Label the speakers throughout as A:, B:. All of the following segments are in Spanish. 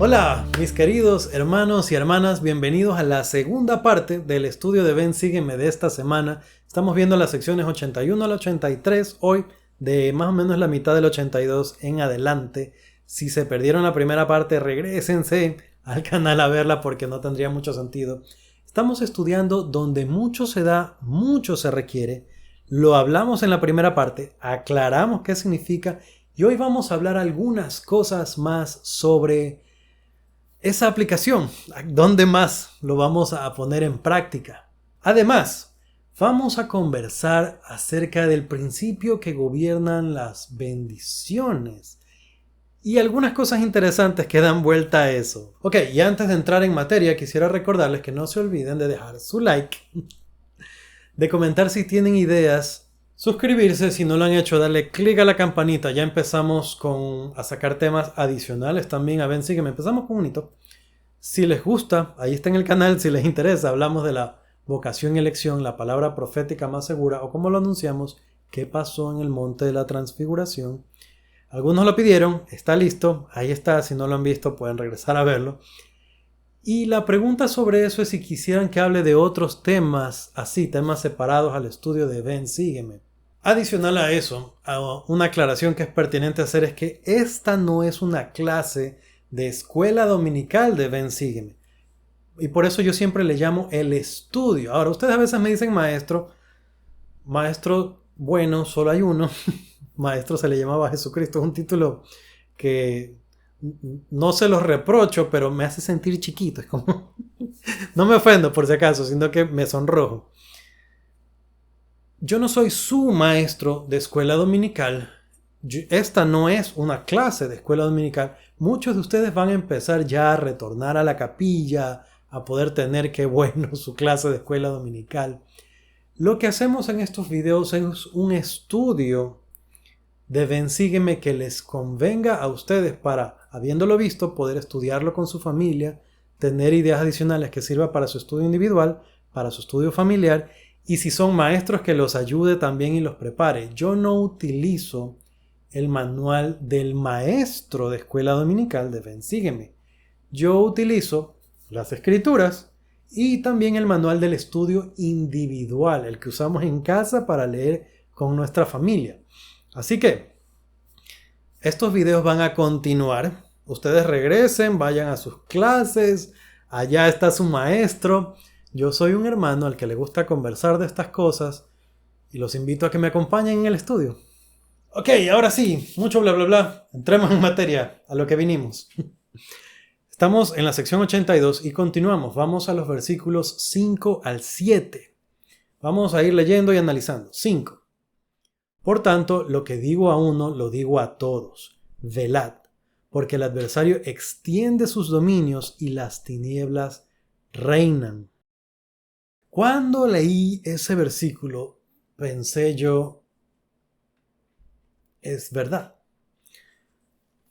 A: Hola, mis queridos hermanos y hermanas, bienvenidos a la segunda parte del estudio de Ven, Sígueme de esta semana. Estamos viendo las secciones 81 al 83 hoy, de más o menos la mitad del 82 en adelante. Si se perdieron la primera parte, regrésense al canal a verla porque no tendría mucho sentido. Estamos estudiando donde mucho se da, mucho se requiere. Lo hablamos en la primera parte, aclaramos qué significa y hoy vamos a hablar algunas cosas más sobre esa aplicación, ¿dónde más lo vamos a poner en práctica? Además, vamos a conversar acerca del principio que gobiernan las bendiciones y algunas cosas interesantes que dan vuelta a eso. Ok, y antes de entrar en materia, quisiera recordarles que no se olviden de dejar su like, de comentar si tienen ideas, suscribirse si no lo han hecho, darle clic a la campanita. Ya empezamos a sacar temas adicionales también a Ven, Sígueme. Empezamos con un hito. Si les gusta, ahí está en el canal. Si les interesa, hablamos de la vocación y elección, la palabra profética más segura, o como lo anunciamos, qué pasó en el monte de la transfiguración. Algunos lo pidieron, está listo, ahí está. Si no lo han visto, pueden regresar a verlo. Y la pregunta sobre eso es si quisieran que hable de otros temas, así, temas separados al estudio de Ven, Sígueme. Adicional a eso, una aclaración que es pertinente hacer es que esta no es una clase de escuela dominical de Ven, Sígueme. Y por eso yo siempre le llamo el estudio. Ahora, ustedes a veces me dicen maestro, bueno, solo hay uno. Maestro se le llamaba a Jesucristo, es un título que no se los reprocho, pero me hace sentir chiquito. Es como, no me ofendo por si acaso, sino que me sonrojo. Yo no soy su maestro de escuela dominical. Esta no es una clase de escuela dominical. Muchos de ustedes van a empezar ya a retornar a la capilla, a poder tener, qué bueno, su clase de escuela dominical. Lo que hacemos en estos videos es un estudio de Ven, Sígueme que les convenga a ustedes para, habiéndolo visto, poder estudiarlo con su familia, tener ideas adicionales que sirvan para su estudio individual, para su estudio familiar, y si son maestros que los ayude también y los prepare. Yo no utilizo el manual del maestro de escuela dominical de Ven, Sígueme. Yo utilizo las escrituras y también el manual del estudio individual, el que usamos en casa para leer con nuestra familia. Así que estos videos van a continuar. Ustedes regresen, vayan a sus clases, allá está su maestro. Yo soy un hermano al que le gusta conversar de estas cosas y los invito a que me acompañen en el estudio. Ok, ahora sí, mucho bla bla bla. Entremos en materia, a lo que vinimos. Estamos en la sección 82 y continuamos. Vamos a los versículos 5 al 7. Vamos a ir leyendo y analizando. 5. Por tanto, lo que digo a uno, lo digo a todos. Velad, porque el adversario extiende sus dominios y las tinieblas reinan. Cuando leí ese versículo, pensé yo, es verdad.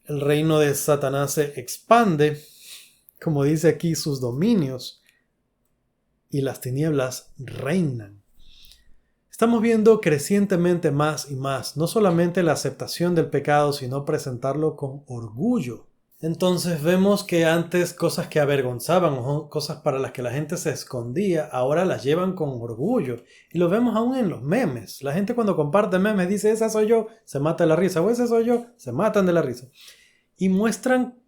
A: El reino de Satanás se expande, como dice aquí, sus dominios, y las tinieblas reinan. Estamos viendo crecientemente más y más, no solamente la aceptación del pecado, sino presentarlo con orgullo. Entonces vemos que antes cosas que avergonzaban o cosas para las que la gente se escondía, ahora las llevan con orgullo. Y lo vemos aún en los memes. La gente cuando comparte memes dice, esa soy yo, se mata de la risa, o ese soy yo, se matan de la risa. Y muestran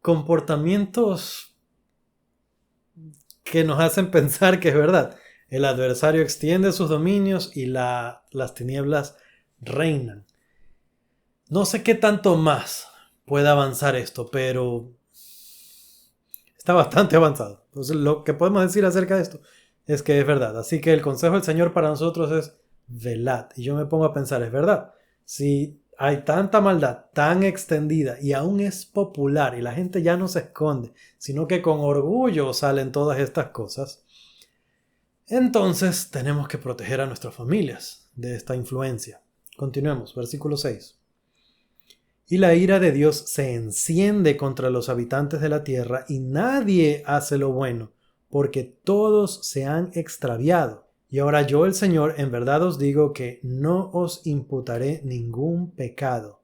A: comportamientos que nos hacen pensar que es verdad. El adversario extiende sus dominios y las tinieblas reinan. No sé qué tanto más puede avanzar esto, pero está bastante avanzado. Entonces, lo que podemos decir acerca de esto es que es verdad. Así que el consejo del Señor para nosotros es velad. Y yo me pongo a pensar, es verdad. Si hay tanta maldad tan extendida y aún es popular y la gente ya no se esconde, sino que con orgullo salen todas estas cosas, entonces tenemos que proteger a nuestras familias de esta influencia. Continuemos, versículo 6. Y la ira de Dios se enciende contra los habitantes de la tierra y nadie hace lo bueno, porque todos se han extraviado. Y ahora yo, el Señor, en verdad os digo que no os imputaré ningún pecado.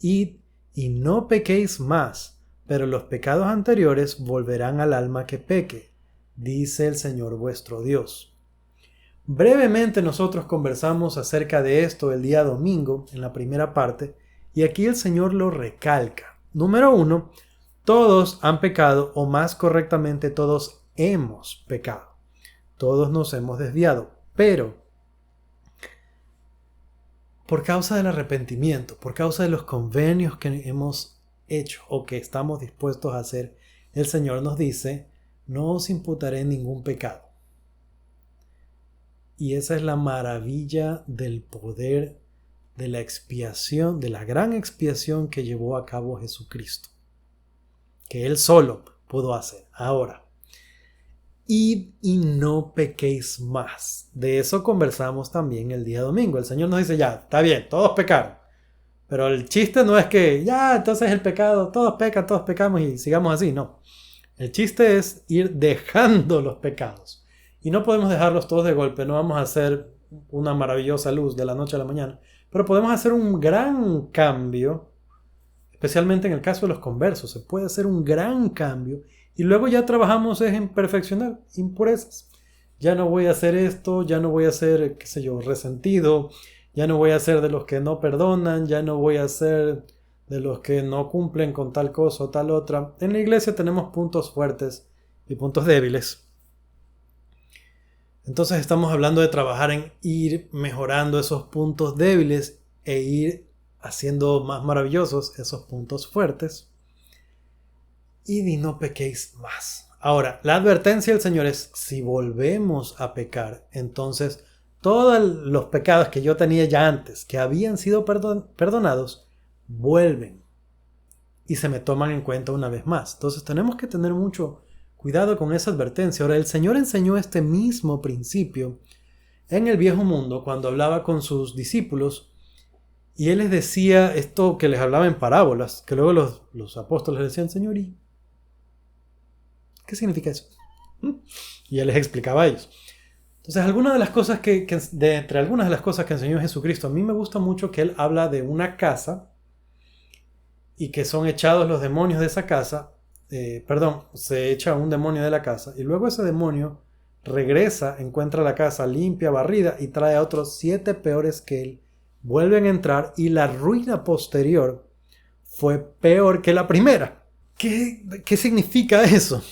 A: Id y no pequéis más, pero los pecados anteriores volverán al alma que peque, dice el Señor vuestro Dios. Brevemente nosotros conversamos acerca de esto el día domingo, en la primera parte, y aquí el Señor lo recalca. Número 1, todos han pecado, o más correctamente, todos hemos pecado. Todos nos hemos desviado, pero por causa del arrepentimiento, por causa de los convenios que hemos hecho o que estamos dispuestos a hacer, el Señor nos dice, no os imputaré ningún pecado. Y esa es la maravilla del poder de la expiación, de la gran expiación que llevó a cabo Jesucristo, que Él solo pudo hacer. Ahora, id y no pequéis más. De eso conversamos también el día domingo. El Señor nos dice, ya, está bien, todos pecaron. Pero el chiste no es que, ya, entonces el pecado, todos pecan, todos pecamos y sigamos así. No. El chiste es ir dejando los pecados. Y no podemos dejarlos todos de golpe. No vamos a hacer una maravillosa luz de la noche a la mañana. Pero podemos hacer un gran cambio, especialmente en el caso de los conversos. Se puede hacer un gran cambio. Y luego ya trabajamos en perfeccionar impurezas. Ya no voy a hacer esto, ya no voy a ser, qué sé yo, resentido. Ya no voy a ser de los que no perdonan. Ya no voy a ser de los que no cumplen con tal cosa o tal otra. En la iglesia tenemos puntos fuertes y puntos débiles. Entonces estamos hablando de trabajar en ir mejorando esos puntos débiles e ir haciendo más maravillosos esos puntos fuertes. Y no pequéis más. Ahora, la advertencia del Señor es, si volvemos a pecar, entonces todos los pecados que yo tenía ya antes, que habían sido perdonados, vuelven y se me toman en cuenta una vez más. Entonces tenemos que tener mucho cuidado con esa advertencia. Ahora, el Señor enseñó este mismo principio en el viejo mundo cuando hablaba con sus discípulos y Él les decía esto que les hablaba en parábolas, que luego los apóstoles les decían, Señor, ¿y qué significa eso? Y Él les explicaba a ellos. Entonces, algunas de las cosas entre algunas de las cosas que enseñó Jesucristo, a mí me gusta mucho que Él habla de una casa y que son echados los demonios de esa casa. Se echa un demonio de la casa y luego ese demonio regresa, encuentra la casa limpia, barrida y trae a otros 7 peores que él. Vuelven a entrar y la ruina posterior fue peor que la primera. ¿Qué significa eso?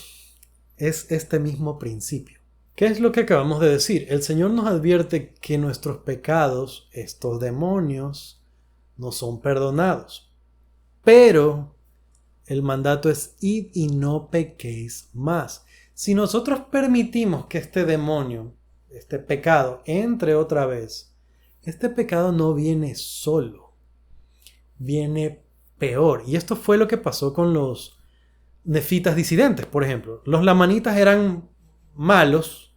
A: Es este mismo principio. ¿Qué es lo que acabamos de decir? El Señor nos advierte que nuestros pecados, estos demonios, no son perdonados. Pero el mandato es id y no pequéis más. Si nosotros permitimos que este demonio, este pecado, entre otra vez, este pecado no viene solo, viene peor. Y esto fue lo que pasó con los nefitas disidentes, por ejemplo. Los lamanitas eran malos,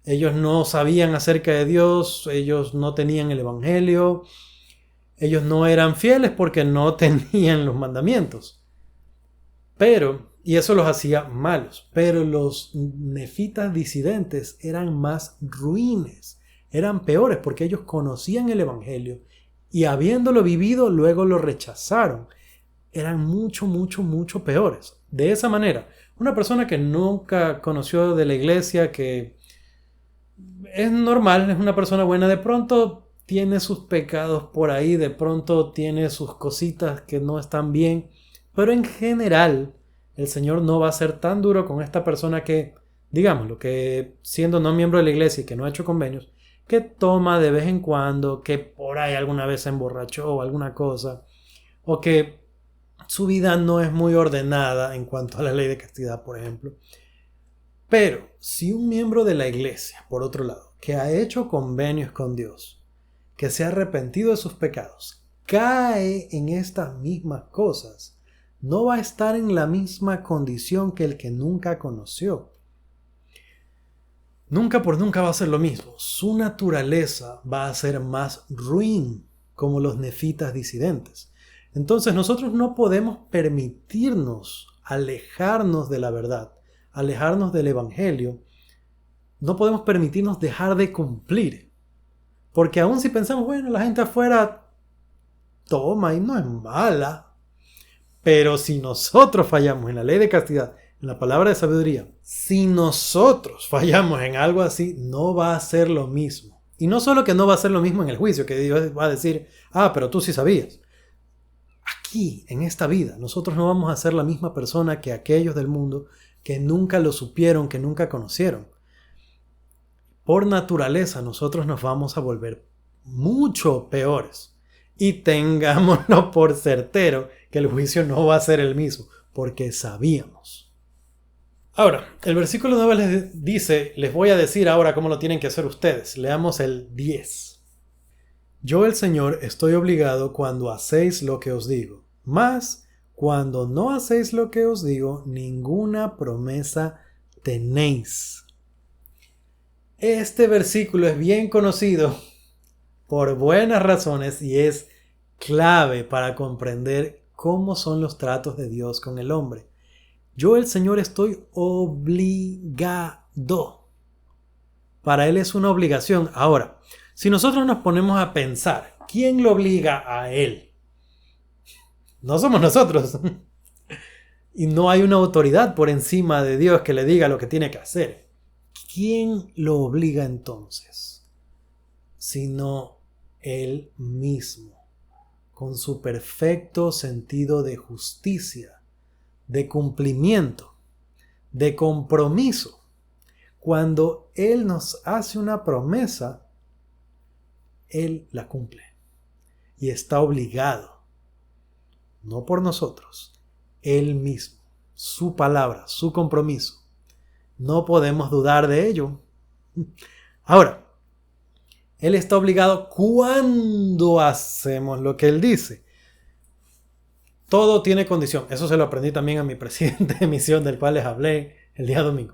A: ellos no sabían acerca de Dios, ellos no tenían el evangelio, ellos no eran fieles porque no tenían los mandamientos. Y eso los hacía malos, pero los nefitas disidentes eran más ruines, eran peores porque ellos conocían el evangelio y habiéndolo vivido luego lo rechazaron. Eran mucho, mucho, mucho peores. De esa manera, una persona que nunca conoció de la iglesia, que es normal, es una persona buena, de pronto tiene sus pecados por ahí, de pronto tiene sus cositas que no están bien, pero en general el Señor no va a ser tan duro con esta persona que, digámoslo, que siendo no miembro de la iglesia y que no ha hecho convenios, que toma de vez en cuando, que por ahí alguna vez se emborrachó o alguna cosa, o que su vida no es muy ordenada en cuanto a la ley de castidad, por ejemplo. Pero si un miembro de la iglesia, por otro lado, que ha hecho convenios con Dios, que se ha arrepentido de sus pecados, cae en estas mismas cosas, no va a estar en la misma condición que el que nunca conoció. Nunca por nunca va a ser lo mismo. Su naturaleza va a ser más ruin, como los nefitas disidentes. Entonces nosotros no podemos permitirnos alejarnos de la verdad, alejarnos del evangelio. No podemos permitirnos dejar de cumplir. Porque aun si pensamos, bueno, la gente afuera toma y no es mala, Pero si nosotros fallamos en la ley de castidad, en la palabra de sabiduría, si nosotros fallamos en algo así, no va a ser lo mismo. Y no solo que no va a ser lo mismo en el juicio, que Dios va a decir, pero tú sí sabías. Aquí, en esta vida, nosotros no vamos a ser la misma persona que aquellos del mundo que nunca lo supieron, que nunca conocieron. Por naturaleza, nosotros nos vamos a volver mucho peores. Y tengámoslo por certero que el juicio no va a ser el mismo, porque sabíamos. Ahora, el versículo 9 les dice, les voy a decir ahora cómo lo tienen que hacer ustedes. Leamos el 10. Yo, el Señor, estoy obligado cuando hacéis lo que os digo. Mas, cuando no hacéis lo que os digo, ninguna promesa tenéis. Este versículo es bien conocido por buenas razones y es clave para comprender cómo son los tratos de Dios con el hombre. Yo, el Señor, estoy obligado. Para Él es una obligación. Ahora, si nosotros nos ponemos a pensar, ¿quién lo obliga a Él? No somos nosotros. Y no hay una autoridad por encima de Dios que le diga lo que tiene que hacer. ¿Quién lo obliga entonces? Sino Él mismo, con su perfecto sentido de justicia, de cumplimiento, de compromiso. Cuando Él nos hace una promesa, Él la cumple. Y está obligado, no por nosotros, Él mismo, su palabra, su compromiso. No podemos dudar de ello. Ahora, Él está obligado cuando hacemos lo que Él dice. Todo tiene condición. Eso se lo aprendí también a mi presidente de misión, del cual les hablé el día domingo.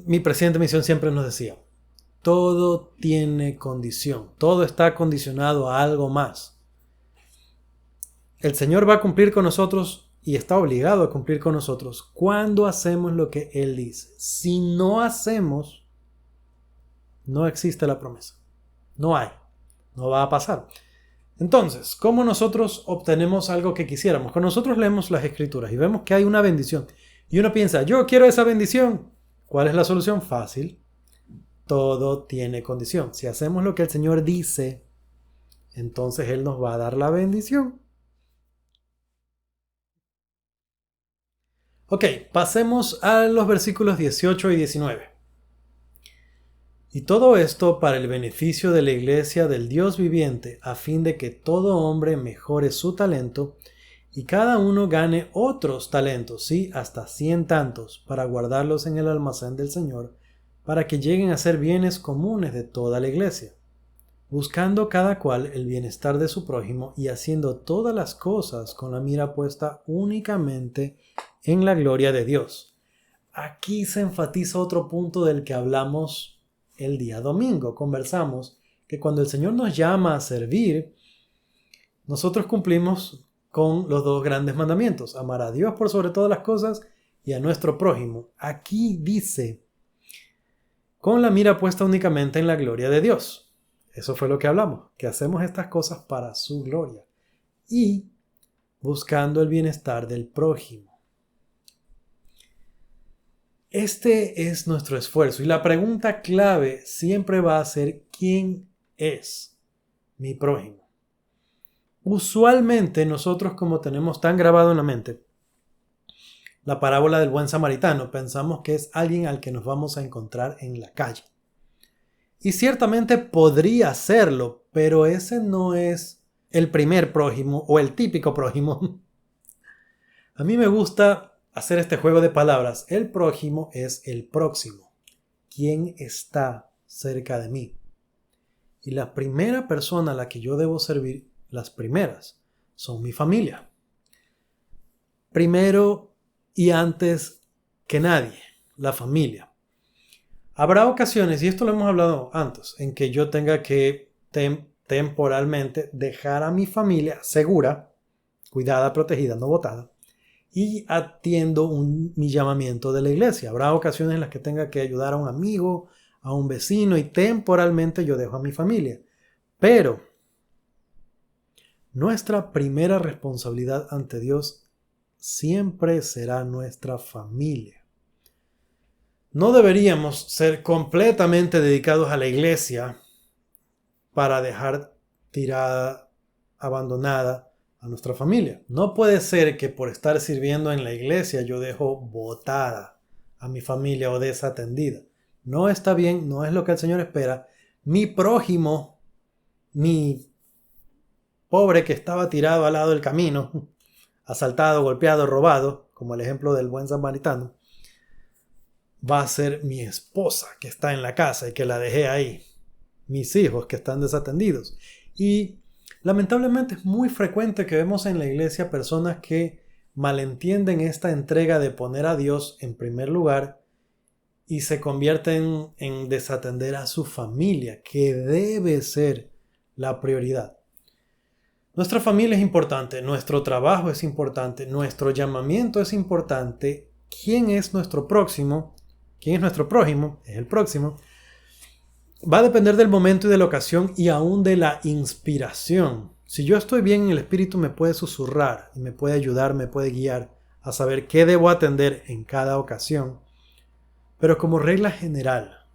A: Mi presidente de misión siempre nos decía, todo tiene condición. Todo está condicionado a algo más. El Señor va a cumplir con nosotros y está obligado a cumplir con nosotros cuando hacemos lo que Él dice. Si no hacemos, no existe la promesa. No hay. No va a pasar. Entonces, ¿cómo nosotros obtenemos algo que quisiéramos? Cuando nosotros leemos las Escrituras y vemos que hay una bendición y uno piensa, yo quiero esa bendición. ¿Cuál es la solución? Fácil. Todo tiene condición. Si hacemos lo que el Señor dice, entonces Él nos va a dar la bendición. Ok, pasemos a los versículos 18 y 19. Y todo esto para el beneficio de la iglesia del Dios viviente, a fin de que todo hombre mejore su talento y cada uno gane otros talentos, sí, hasta 100 tantos, para guardarlos en el almacén del Señor, para que lleguen a ser bienes comunes de toda la iglesia, buscando cada cual el bienestar de su prójimo y haciendo todas las cosas con la mira puesta únicamente en la gloria de Dios. Aquí se enfatiza otro punto del que hablamos el día domingo. Conversamos que cuando el Señor nos llama a servir, nosotros cumplimos con los dos grandes mandamientos: amar a Dios por sobre todas las cosas y a nuestro prójimo. Aquí dice, con la mira puesta únicamente en la gloria de Dios. Eso fue lo que hablamos, que hacemos estas cosas para su gloria y buscando el bienestar del prójimo. Este es nuestro esfuerzo y la pregunta clave siempre va a ser ¿quién es mi prójimo? Usualmente nosotros, como tenemos tan grabado en la mente la parábola del buen samaritano, pensamos que es alguien al que nos vamos a encontrar en la calle. Y ciertamente podría serlo, pero ese no es el primer prójimo o el típico prójimo. A mí me gusta hacer este juego de palabras. El prójimo es el próximo. ¿Quién está cerca de mí? Y la primera persona a la que yo debo servir, las primeras, son mi familia. Primero y antes que nadie, la familia. Habrá ocasiones, y esto lo hemos hablado antes, en que yo tenga que temporalmente dejar a mi familia segura, cuidada, protegida, no botada, y atiendo mi llamamiento de la iglesia. Habrá ocasiones en las que tenga que ayudar a un amigo, a un vecino, y temporalmente yo dejo a mi familia. Pero Nuestra primera responsabilidad ante Dios siempre será nuestra familia. No deberíamos ser completamente dedicados a la iglesia para dejar tirada, abandonada a nuestra familia. No puede ser que por estar sirviendo en la iglesia yo dejo botada a mi familia o desatendida. No está bien, no es lo que el Señor espera. Mi prójimo, mi pobre que estaba tirado al lado del camino, asaltado, golpeado, robado, como el ejemplo del buen samaritano, va a ser mi esposa que está en la casa y que la dejé ahí. Mis hijos que están desatendidos. Y lamentablemente es muy frecuente que vemos en la iglesia personas que malentienden esta entrega de poner a Dios en primer lugar y se convierten en desatender a su familia, que debe ser la prioridad. Nuestra familia es importante, nuestro trabajo es importante, nuestro llamamiento es importante. ¿Quién es nuestro próximo? ¿Quién es nuestro prójimo? Es el próximo. Va a depender del momento y de la ocasión y aún de la inspiración. Si yo estoy bien, el Espíritu me puede susurrar y me puede ayudar, me puede guiar a saber qué debo atender en cada ocasión. Pero como regla general,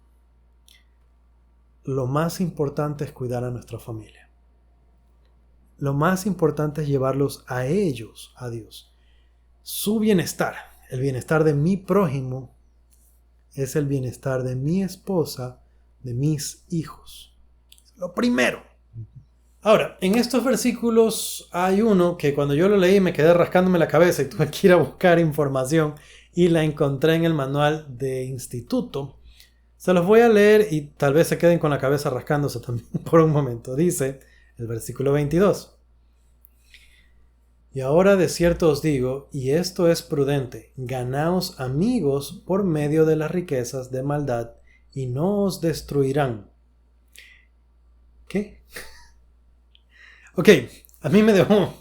A: lo más importante es cuidar a nuestra familia. Lo más importante es llevarlos a ellos, a Dios. Su bienestar, el bienestar de mi prójimo, es el bienestar de mi esposa, de mis hijos. Lo primero. Ahora, en estos versículos hay uno que cuando yo lo leí me quedé rascándome la cabeza y tuve que ir a buscar información y la encontré en el manual de instituto. Se los voy a leer y tal vez se queden con la cabeza rascándose también por un momento. Dice el versículo 22. Y ahora de cierto os digo, y esto es prudente, ganaos amigos por medio de las riquezas de maldad, y no os destruirán. ¿Qué? Ok, a mí me dejó.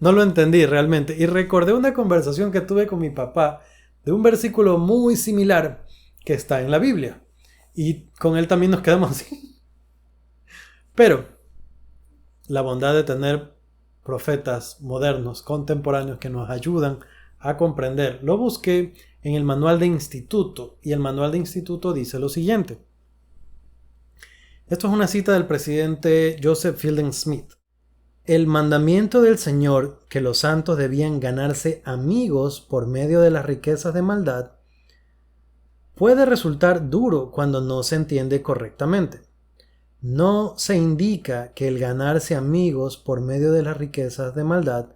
A: No lo entendí realmente. Y recordé una conversación que tuve con mi papá de un versículo muy similar que está en la Biblia. Y con él también nos quedamos así. Pero la bondad de tener profetas modernos, contemporáneos que nos ayudan a comprender. Lo busqué en el manual de instituto y el manual de instituto dice lo siguiente. Esto es una cita del presidente Joseph Fielding Smith. El mandamiento del Señor que los santos debían ganarse amigos por medio de las riquezas de maldad puede resultar duro cuando no se entiende correctamente. No se indica que el ganarse amigos por medio de las riquezas de maldad,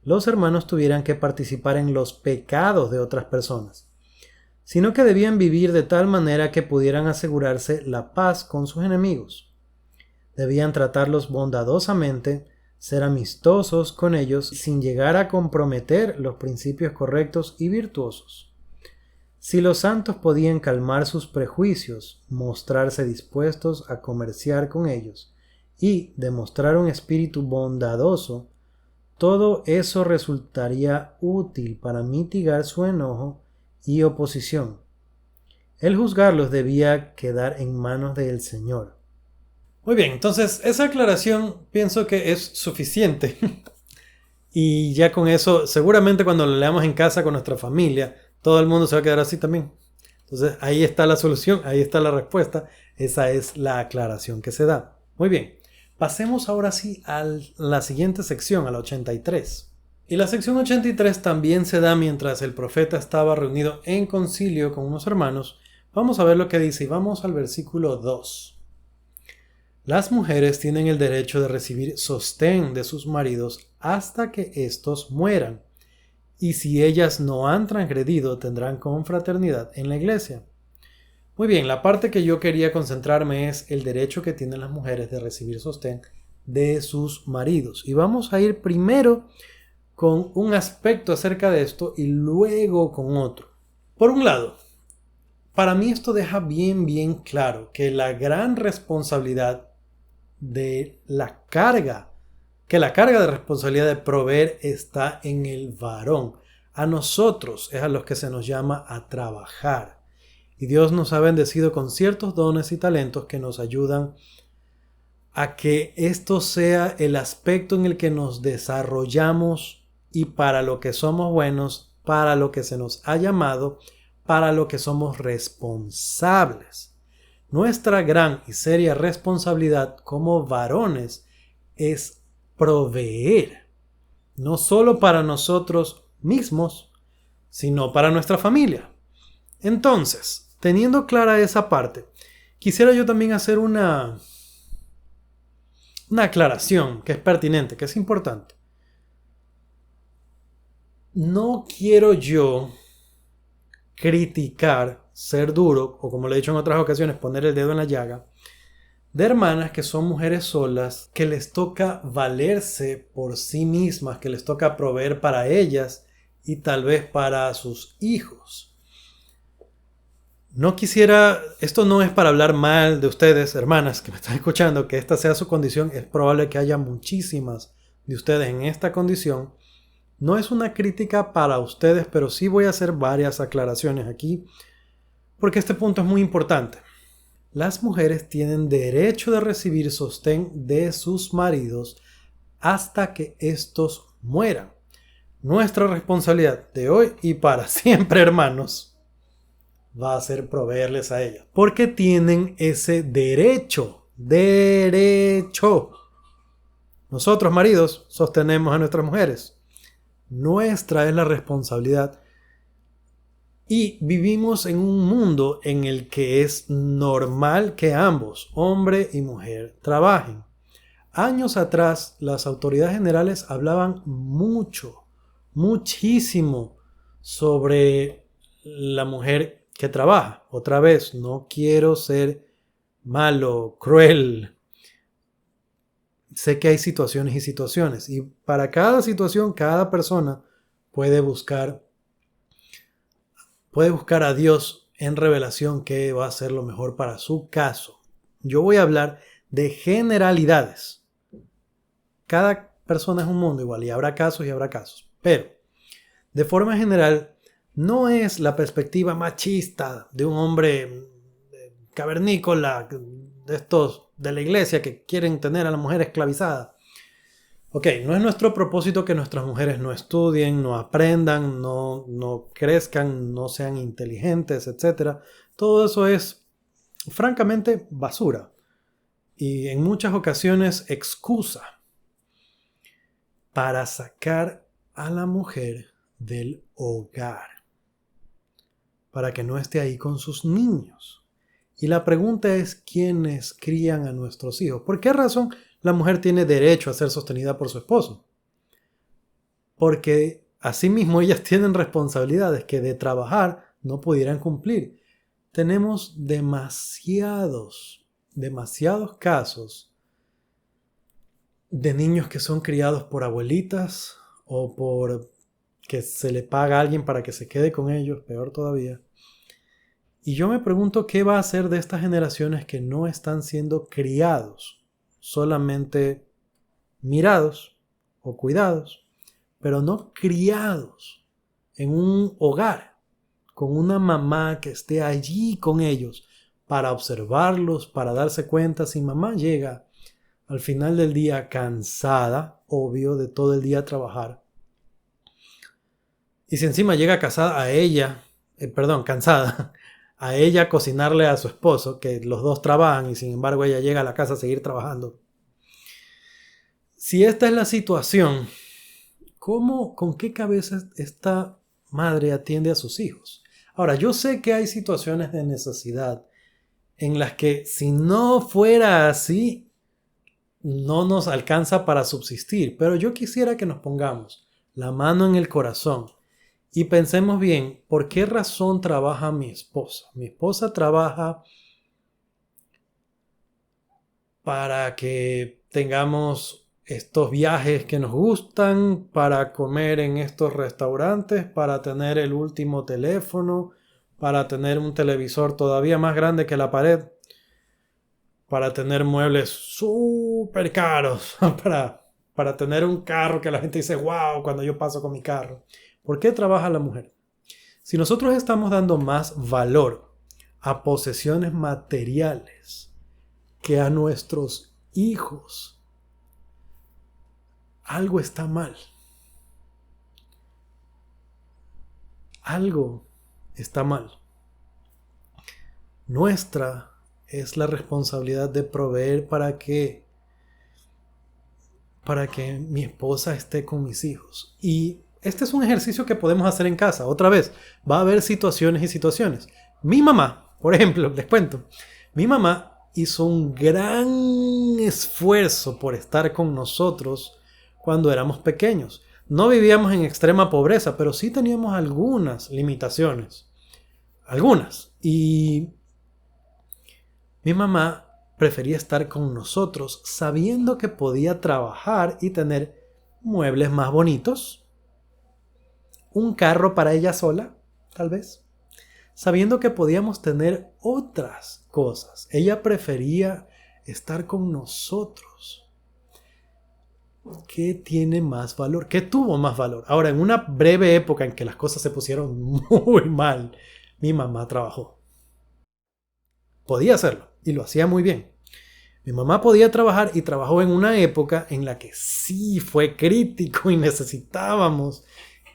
A: los hermanos tuvieran que participar en los pecados de otras personas, sino que debían vivir de tal manera que pudieran asegurarse la paz con sus enemigos. Debían tratarlos bondadosamente, ser amistosos con ellos sin llegar a comprometer los principios correctos y virtuosos. Si los santos podían calmar sus prejuicios, mostrarse dispuestos a comerciar con ellos y demostrar un espíritu bondadoso, todo eso resultaría útil para mitigar su enojo y oposición. El juzgarlos debía quedar en manos del Señor. Muy bien, entonces esa aclaración pienso que es suficiente. Y ya con eso, seguramente cuando lo leamos en casa con nuestra familia, todo el mundo se va a quedar así también. Entonces ahí está la solución, ahí está la respuesta. Esa es la aclaración que se da. Muy bien, pasemos ahora sí a la siguiente sección, a la 83. Y la sección 83 también se da mientras el profeta estaba reunido en concilio con unos hermanos. Vamos a ver lo que dice y vamos al versículo 2. Las mujeres tienen el derecho de recibir sostén de sus maridos hasta que éstos mueran. Y si ellas no han transgredido, tendrán confraternidad en la iglesia. Muy bien, la parte que yo quería concentrarme es el derecho que tienen las mujeres de recibir sostén de sus maridos. Y vamos a ir primero con un aspecto acerca de esto y luego con otro. Por un lado, para mí esto deja bien claro que la gran responsabilidad de la carga de responsabilidad de proveer está en el varón. A nosotros es a los que se nos llama a trabajar. Y Dios nos ha bendecido con ciertos dones y talentos que nos ayudan a que esto sea el aspecto en el que nos desarrollamos y para lo que somos buenos, para lo que se nos ha llamado, para lo que somos responsables. Nuestra gran y seria responsabilidad como varones es proveer, no solo para nosotros mismos, sino para nuestra familia. Entonces, teniendo clara esa parte, quisiera yo también hacer una aclaración que es pertinente, que es importante. No quiero yo criticar, ser duro, o como le he dicho en otras ocasiones, poner el dedo en la llaga, de hermanas que son mujeres solas, que les toca valerse por sí mismas, que les toca proveer para ellas y tal vez para sus hijos. No quisiera, esto no es para hablar mal de ustedes, hermanas, que me están escuchando, que esta sea su condición. Es probable que haya muchísimas de ustedes en esta condición. No es una crítica para ustedes, pero sí voy a hacer varias aclaraciones aquí, porque este punto es muy importante. Las mujeres tienen derecho de recibir sostén de sus maridos hasta que estos mueran. Nuestra responsabilidad de hoy y para siempre, hermanos, va a ser proveerles a ellas, porque tienen ese derecho. Nosotros, maridos, sostenemos a nuestras mujeres. Nuestra es la responsabilidad. Y vivimos en un mundo en el que es normal que ambos, hombre y mujer, trabajen. Años atrás, las autoridades generales hablaban muchísimo sobre la mujer que trabaja. Otra vez, no quiero ser malo, cruel. Sé que hay situaciones y situaciones. Y para cada situación, cada persona puede buscar a Dios en revelación qué va a ser lo mejor para su caso. Yo voy a hablar de generalidades. Cada persona es un mundo igual y habrá casos y habrá casos. Pero, de forma general, no es la perspectiva machista de un hombre cavernícola, de estos de la iglesia que quieren tener a la mujer esclavizada. Ok, no es nuestro propósito que nuestras mujeres no estudien, no aprendan, no crezcan, no sean inteligentes, etc. Todo eso es, francamente, basura. Y en muchas ocasiones excusa para sacar a la mujer del hogar, para que no esté ahí con sus niños. Y la pregunta es, ¿quiénes crían a nuestros hijos? ¿Por qué razón la mujer tiene derecho a ser sostenida por su esposo? Porque asimismo ellas tienen responsabilidades que de trabajar no pudieran cumplir. Tenemos demasiados casos de niños que son criados por abuelitas o por que se le paga a alguien para que se quede con ellos, peor todavía. Y yo me pregunto qué va a hacer de estas generaciones que no están siendo criados, solamente mirados o cuidados, pero no criados en un hogar, con una mamá que esté allí con ellos para observarlos, para darse cuenta si mamá llega al final del día cansada, obvio, de todo el día trabajar. Y si encima llega cansada, a ella cocinarle a su esposo, que los dos trabajan y sin embargo ella llega a la casa a seguir trabajando. Si esta es la situación, ¿con qué cabeza esta madre atiende a sus hijos? Ahora, yo sé que hay situaciones de necesidad en las que si no fuera así, no nos alcanza para subsistir, pero yo quisiera que nos pongamos la mano en el corazón y pensemos bien, ¿por qué razón trabaja mi esposa? Mi esposa trabaja para que tengamos estos viajes que nos gustan, para comer en estos restaurantes, para tener el último teléfono, para tener un televisor todavía más grande que la pared, para tener muebles súper caros, para tener un carro que la gente dice, wow, cuando yo paso con mi carro. ¿Por qué trabaja la mujer? Si nosotros estamos dando más valor a posesiones materiales que a nuestros hijos, algo está mal. Algo está mal. Nuestra es la responsabilidad de proveer para que mi esposa esté con mis hijos. Y este es un ejercicio que podemos hacer en casa. Otra vez, va a haber situaciones y situaciones. Mi mamá, por ejemplo, les cuento, mi mamá hizo un gran esfuerzo por estar con nosotros cuando éramos pequeños. No vivíamos en extrema pobreza, pero sí teníamos algunas limitaciones. Algunas. Y mi mamá prefería estar con nosotros sabiendo que podía trabajar y tener muebles más bonitos, un carro para ella sola, tal vez, sabiendo que podíamos tener otras cosas. Ella prefería estar con nosotros. ¿Qué tiene más valor? ¿Qué tuvo más valor? Ahora, en una breve época en que las cosas se pusieron muy mal, mi mamá trabajó. Podía hacerlo y lo hacía muy bien. Mi mamá podía trabajar y trabajó en una época en la que sí fue crítico y necesitábamos.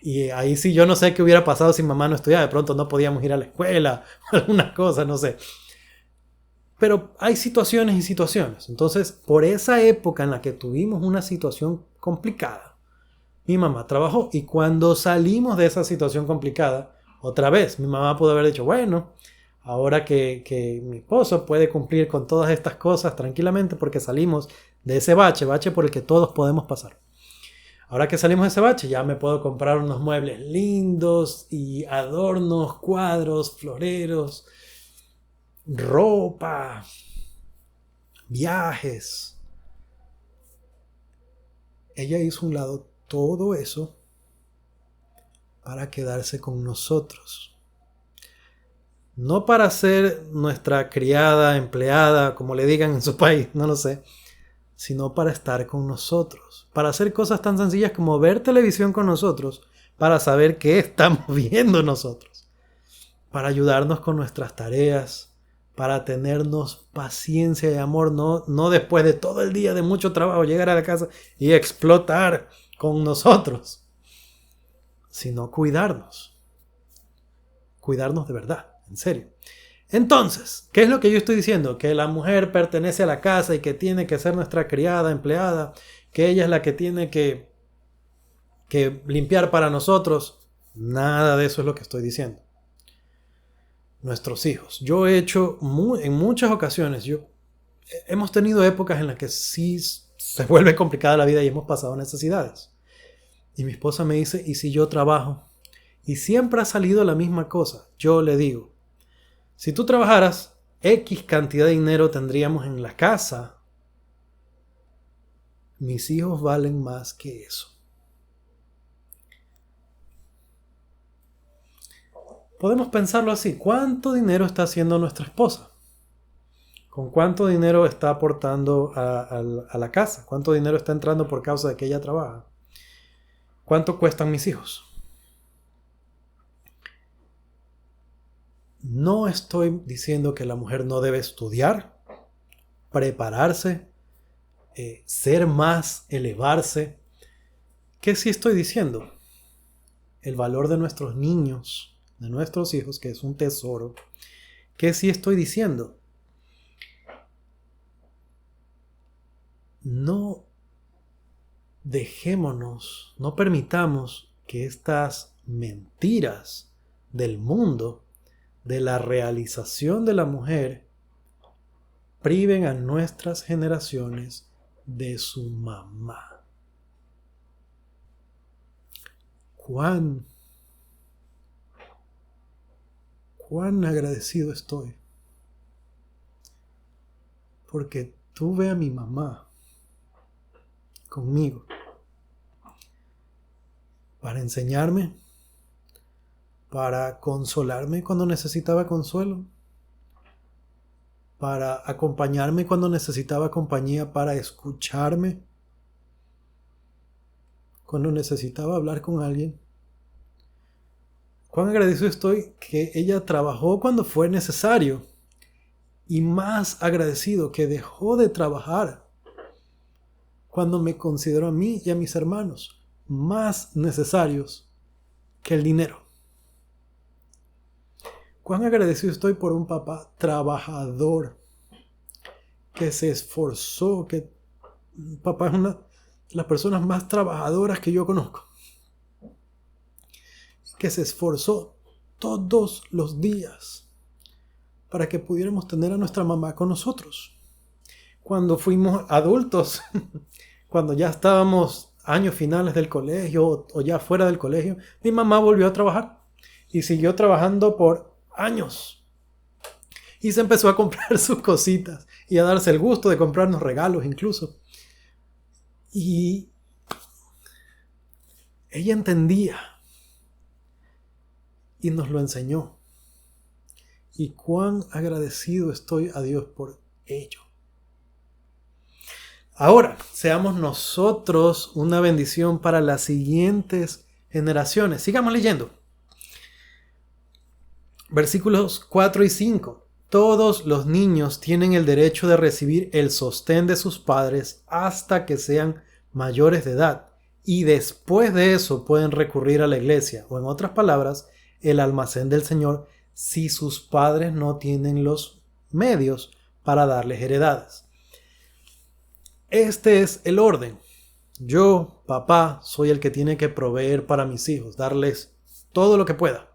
A: Y ahí sí yo no sé qué hubiera pasado si mamá no estudiaba. De pronto no podíamos ir a la escuela o alguna cosa, no sé. Pero hay situaciones y situaciones. Entonces, por esa época en la que tuvimos una situación complicada, mi mamá trabajó. Y cuando salimos de esa situación complicada, otra vez, mi mamá pudo haber dicho, bueno, ahora que mi esposo puede cumplir con todas estas cosas tranquilamente porque salimos de ese bache por el que todos podemos pasar. Ahora que salimos de ese bache, ya me puedo comprar unos muebles lindos y adornos, cuadros, floreros, ropa, viajes. Ella hizo a un lado todo eso para quedarse con nosotros. No para ser nuestra criada, empleada, como le digan en su país, no lo sé, sino para estar con nosotros, para hacer cosas tan sencillas como ver televisión con nosotros, para saber qué estamos viendo nosotros, para ayudarnos con nuestras tareas, para tenernos paciencia y amor, no después de todo el día de mucho trabajo llegar a la casa y explotar con nosotros, sino cuidarnos de verdad, en serio. Entonces, ¿qué es lo que yo estoy diciendo? Que la mujer pertenece a la casa y que tiene que ser nuestra criada, empleada, que ella es la que tiene que limpiar para nosotros. Nada de eso es lo que estoy diciendo. Nuestros hijos. Yo he hecho en muchas ocasiones, hemos tenido épocas en las que sí se vuelve complicada la vida y hemos pasado necesidades. Y mi esposa me dice, ¿y si yo trabajo? Y siempre ha salido la misma cosa. Yo le digo, si tú trabajaras, X cantidad de dinero tendríamos en la casa. Mis hijos valen más que eso. Podemos pensarlo así. ¿Cuánto dinero está haciendo nuestra esposa? ¿Con cuánto dinero está aportando a la casa? ¿Cuánto dinero está entrando por causa de que ella trabaja? ¿Cuánto cuestan mis hijos? No estoy diciendo que la mujer no debe estudiar, prepararse, ser más, elevarse. ¿Qué sí estoy diciendo? El valor de nuestros niños, de nuestros hijos, que es un tesoro. ¿Qué sí estoy diciendo? No dejémonos, no permitamos que estas mentiras del mundo, de la realización de la mujer, priven a nuestras generaciones de su mamá. Cuán agradecido estoy porque tuve a mi mamá conmigo para enseñarme, para consolarme cuando necesitaba consuelo, para acompañarme cuando necesitaba compañía, para escucharme cuando necesitaba hablar con alguien. Cuán agradecido estoy que ella trabajó cuando fue necesario y más agradecido que dejó de trabajar cuando me considero a mí y a mis hermanos más necesarios que el dinero. Cuán agradecido estoy por un papá trabajador que se esforzó, que papá es una de las personas más trabajadoras que yo conozco, que se esforzó todos los días para que pudiéramos tener a nuestra mamá con nosotros. Cuando fuimos adultos, cuando ya estábamos años finales del colegio o ya fuera del colegio, mi mamá volvió a trabajar y siguió trabajando por años. Y se empezó a comprar sus cositas y a darse el gusto de comprarnos regalos incluso. Y ella entendía y nos lo enseñó. Y cuán agradecido estoy a Dios por ello. Ahora, seamos nosotros una bendición para las siguientes generaciones. Sigamos leyendo. Versículos 4 y 5. Todos los niños tienen el derecho de recibir el sostén de sus padres hasta que sean mayores de edad. Y después de eso pueden recurrir a la iglesia, o en otras palabras, el almacén del Señor, si sus padres no tienen los medios para darles heredades. Este es el orden. Yo, papá, soy el que tiene que proveer para mis hijos, darles todo lo que pueda,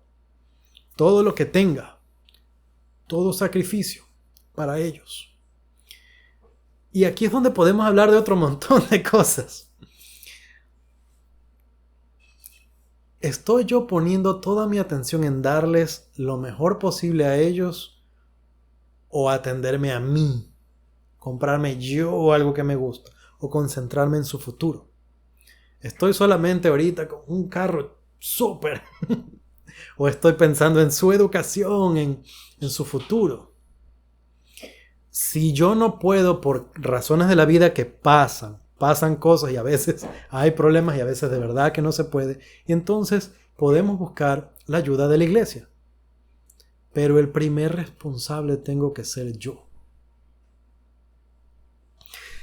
A: todo lo que tenga, todo sacrificio para ellos. Y aquí es donde podemos hablar de otro montón de cosas. ¿Estoy yo poniendo toda mi atención en darles lo mejor posible a ellos o atenderme a mí? Comprarme yo algo que me gusta o concentrarme en su futuro. Estoy solamente ahorita con un carro súper o estoy pensando en su educación, en su futuro. Si yo no puedo, por razones de la vida que pasan cosas y a veces hay problemas y a veces de verdad que no se puede, y entonces podemos buscar la ayuda de la iglesia. Pero el primer responsable tengo que ser yo.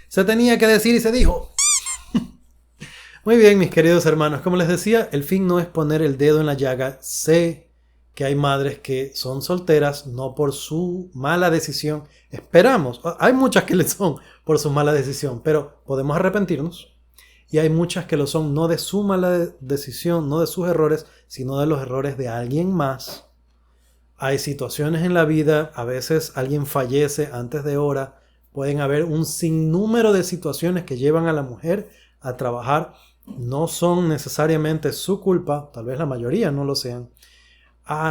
A: Se tenía que decir y se dijo. Muy bien, mis queridos hermanos. Como les decía, el fin no es poner el dedo en la llaga. Sé que hay madres que son solteras no por su mala decisión. Esperamos. Hay muchas que lo son por su mala decisión, pero podemos arrepentirnos. Y hay muchas que lo son no de su mala decisión, no de sus errores, sino de los errores de alguien más. Hay situaciones en la vida, a veces alguien fallece antes de hora. Pueden haber un sinnúmero de situaciones que llevan a la mujer a trabajar. No son necesariamente su culpa, tal vez la mayoría no lo sean.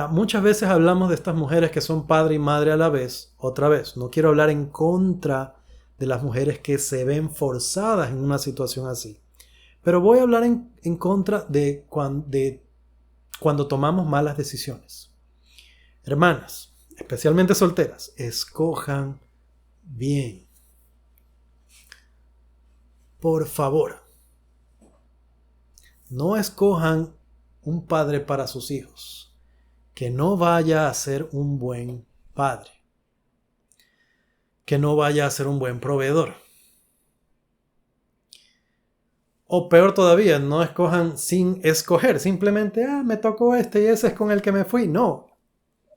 A: Muchas veces hablamos de estas mujeres que son padre y madre a la vez. Otra vez, no quiero hablar en contra de las mujeres que se ven forzadas en una situación así. Pero voy a hablar en contra de cuando tomamos malas decisiones. Hermanas, especialmente solteras, escojan bien. Por favor, no escojan un padre para sus hijos que no vaya a ser un buen padre, que no vaya a ser un buen proveedor. O peor todavía, no escojan sin escoger, simplemente, me tocó este y ese es con el que me fui. No,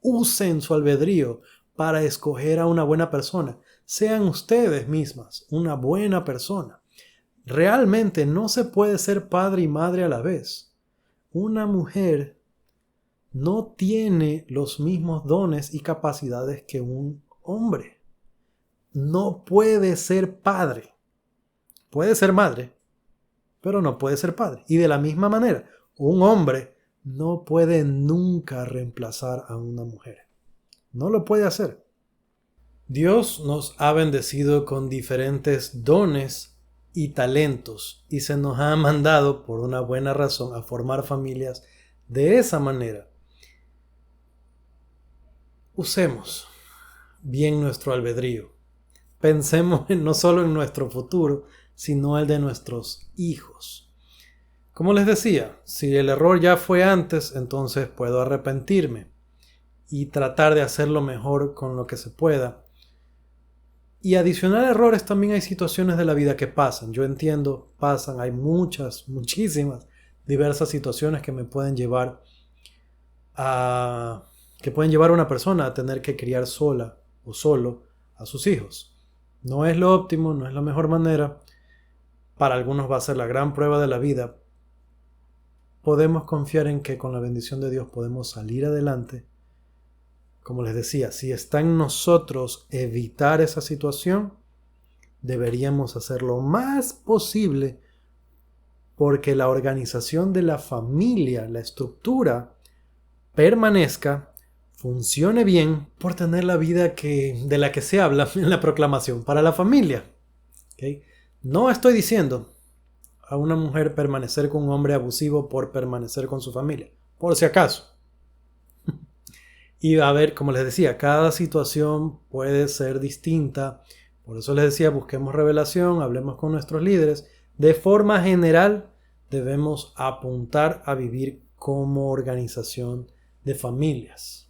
A: usen su albedrío para escoger a una buena persona. Sean ustedes mismas una buena persona. Realmente no se puede ser padre y madre a la vez. Una mujer no tiene los mismos dones y capacidades que un hombre. No puede ser padre. Puede ser madre, pero no puede ser padre. Y de la misma manera, un hombre no puede nunca reemplazar a una mujer. No lo puede hacer. Dios nos ha bendecido con diferentes dones y talentos y se nos ha mandado por una buena razón a formar familias de esa manera. Usemos bien nuestro albedrío. Pensemos no solo en nuestro futuro, sino el de nuestros hijos. Como les decía, si el error ya fue antes, entonces puedo arrepentirme y tratar de hacerlo mejor con lo que se pueda. Y adicional a errores también hay situaciones de la vida que pasan. Yo entiendo, pasan, hay muchísimas, diversas situaciones que me pueden llevar a una persona a tener que criar sola o solo a sus hijos. No es lo óptimo, no es la mejor manera. Para algunos va a ser la gran prueba de la vida. Podemos confiar en que con la bendición de Dios podemos salir adelante. Como les decía, si está en nosotros evitar esa situación, deberíamos hacer lo más posible porque la organización de la familia, la estructura, permanezca, funcione bien por tener la vida de la que se habla en la proclamación para la familia. ¿Okay? No estoy diciendo a una mujer permanecer con un hombre abusivo por permanecer con su familia, por si acaso. Y a ver, como les decía, cada situación puede ser distinta. Por eso les decía, busquemos revelación, hablemos con nuestros líderes. De forma general, debemos apuntar a vivir como organización de familias.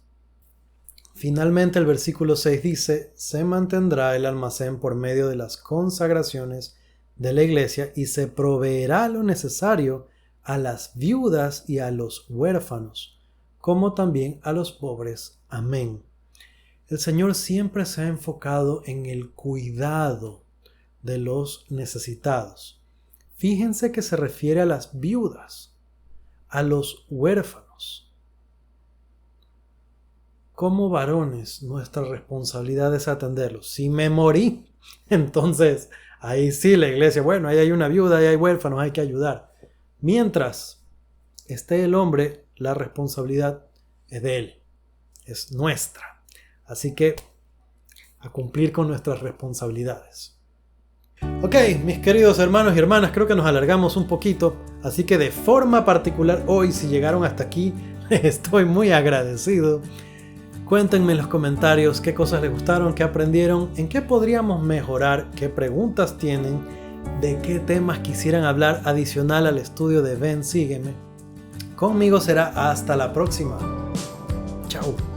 A: Finalmente, el versículo 6 dice, se mantendrá el almacén por medio de las consagraciones de la iglesia y se proveerá lo necesario a las viudas y a los huérfanos, como también a los pobres. Amén. El Señor siempre se ha enfocado en el cuidado de los necesitados. Fíjense que se refiere a las viudas, a los huérfanos. Como varones, nuestra responsabilidad es atenderlos. Si me morí, entonces ahí sí la iglesia, bueno, ahí hay una viuda, ahí hay huérfanos, hay que ayudar. Mientras esté el hombre, la responsabilidad es de él, es nuestra. Así que a cumplir con nuestras responsabilidades. Ok, mis queridos hermanos y hermanas, creo que nos alargamos un poquito, así que de forma particular hoy, si llegaron hasta aquí, estoy muy agradecido. Cuéntenme en los comentarios qué cosas les gustaron, qué aprendieron, en qué podríamos mejorar, qué preguntas tienen, de qué temas quisieran hablar adicional al estudio de Ven, Sígueme. Conmigo será hasta la próxima. Chao.